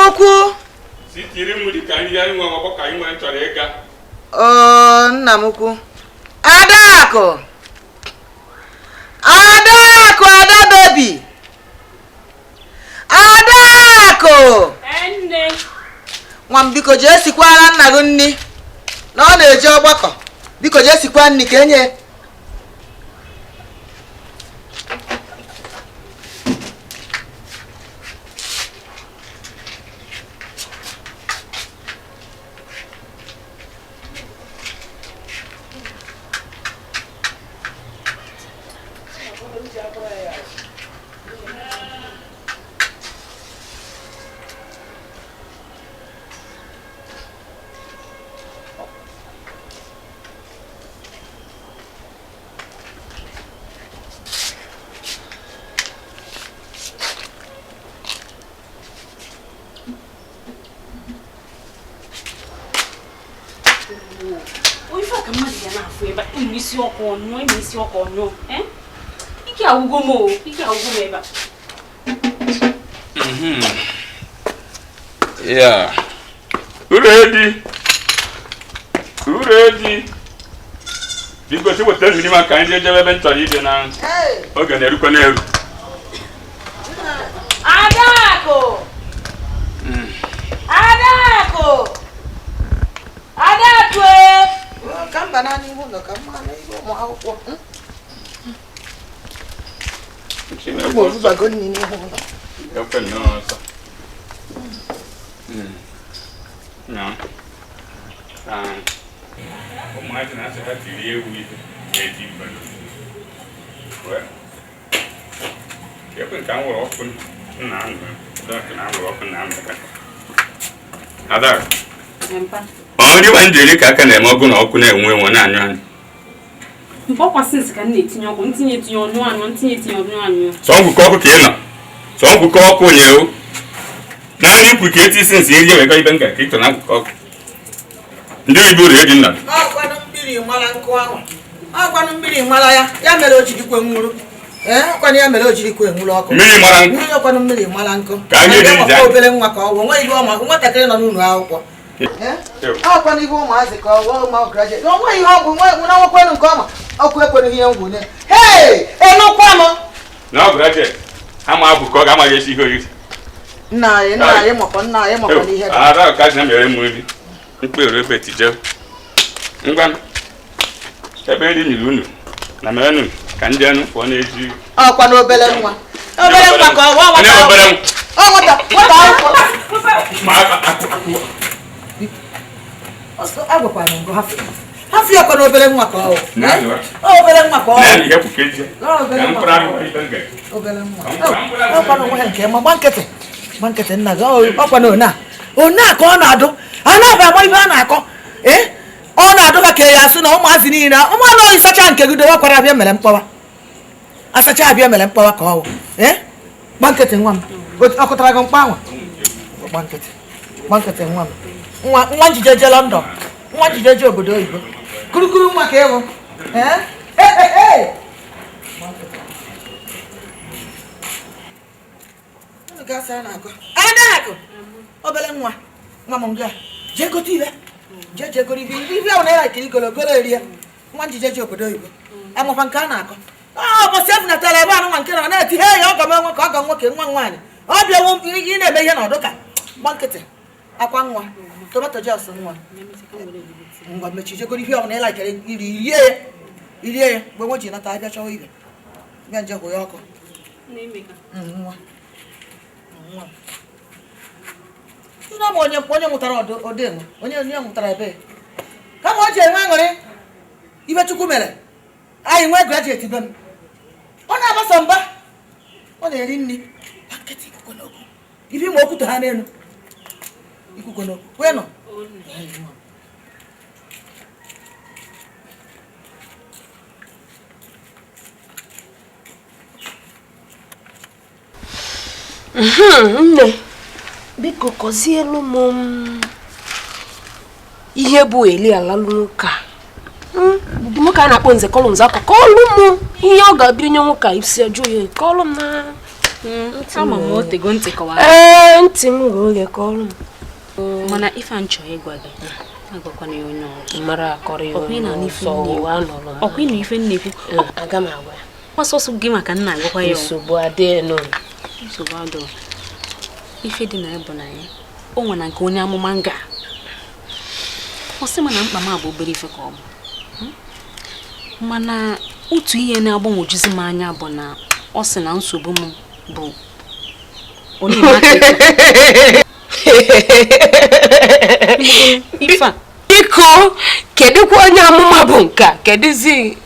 ukwu. Sitiri m dị ka nri anyị nwe ọgbọ ka anyị nwere chọrọ ịga. Nna m ukwu. Adakụ. Adakụ, Ada baby. Adakụ. Nne. Nwa m biko jee sikwara nna gị nni. Na ọ na-eje ọgbakọ. Biko jee sikwa nni ka enye. Yeah. Ready. Because you were telling me my kind of event or you now. Okay, there you can have. Adako. Adako. Adako. Come banana mundo, come on, you go out. She may go back on in your home. Open no. No. Imagine I had to deal with 18 minutes. Well, you can come open now. Ada. Only one daily can a mogun or couldn't win one annual. What since can you continue to your one, continue to your one? Some who call Kena. Some who call you. Now you could get it since you are going to get an cock. Do you do it in that? $1 billion Malanco. I want $1 billion Malaya, Yamelogy Quemuru. When Yamelogy Quemuru, $1 million Malanco. Can you do that? When you are what I can know. How can you go, Mazico, or more graduate? No way, you have one come. I'll quit when you hey, no Quama. No graduate. I'm out of cock. I'm a yes, you. No, I'm upon now. I'm upon the head. I can't remember movie. You will repeat it, Joe. England. A baby in Lunu. Namanu. Can you for an age? Oh, Quano Bellan. Half your Quano Bellan. Oh, Bellan. Ọ na-adọba ka ya asụ na ụmụazị niile ụmụ anọ ịsacha nke gị dowa kwara abịa mere mkpọwa asacha abịa mere mkpọwa ka ọ gba nkịtị nwa m ọkụtara gị mkpa anwa gba nkịtị nwa m nwa njije je London nwa njije je obodo oyibo kurukuru nwa ka ịhụ Adakụ obere nwa m nga jee gote ibe Judge go if you are like you go area. One judge obodo oyibo. Amụfa nke a na-akọ. Ọ bụ sef na Taliban nwa nke na na-eti hey ọ ga nwa ka ọ ga nwoke nwa nwaanyị. Ọ bịa nwo ị na-eme ihe na ọdụka. Gbankịtị. Akwa nwa. Tomato juice nwa. Ngwa mechi je go if you are like iri ya. Gbe nwo ji nata abịa chọwa ibe. Bịa nje go ya ọkụ. Na-emeka. Nwa. Ina mo onye mụtara odenwe onye mụtara ebe kama o ji enwe aṅụrị ibe Chukwu mere anyị nwe graduate be m ọ na-agbasa mba ọ na-eri nri paketi ikuku n'okwu ibi ma okwute ha n'elu ikuku n'okwu wee nọ nne biko kọzielu m ihe bụ eli alalụ nwoke nwoke a na-akpọ Nze kọlụ Nze akọ kọlụ m ihe ọ ga-abịrị nye nwoke isi ajụ ya kọlụ m na Ama m otego ntị kọwara. Ntị m ga oge kọrọ m. Mana ife nchọ ịgwa gị. Agwakwana ya onye ọzọ. Mara akọrọ ya onye ọzọ. Ọkwa ị na ife nnekwu. Aga m agwa ya. Ọsọsọ gị maka nna agwakwa ya. Nsogbu adịghị nọ. Nsogbu adọ. Ife dị na ebe na ya. O nwere na nke onye amụma nga. Ọ sị mana mkpa m abụ obere ife ka ọ bụ. Mana otu ihe na-agbanwojuzi m anya bụ na ọ sị na nsogbu m bụ onye Biko, kedụkwa onye amụma bụ nke a? Kedụzi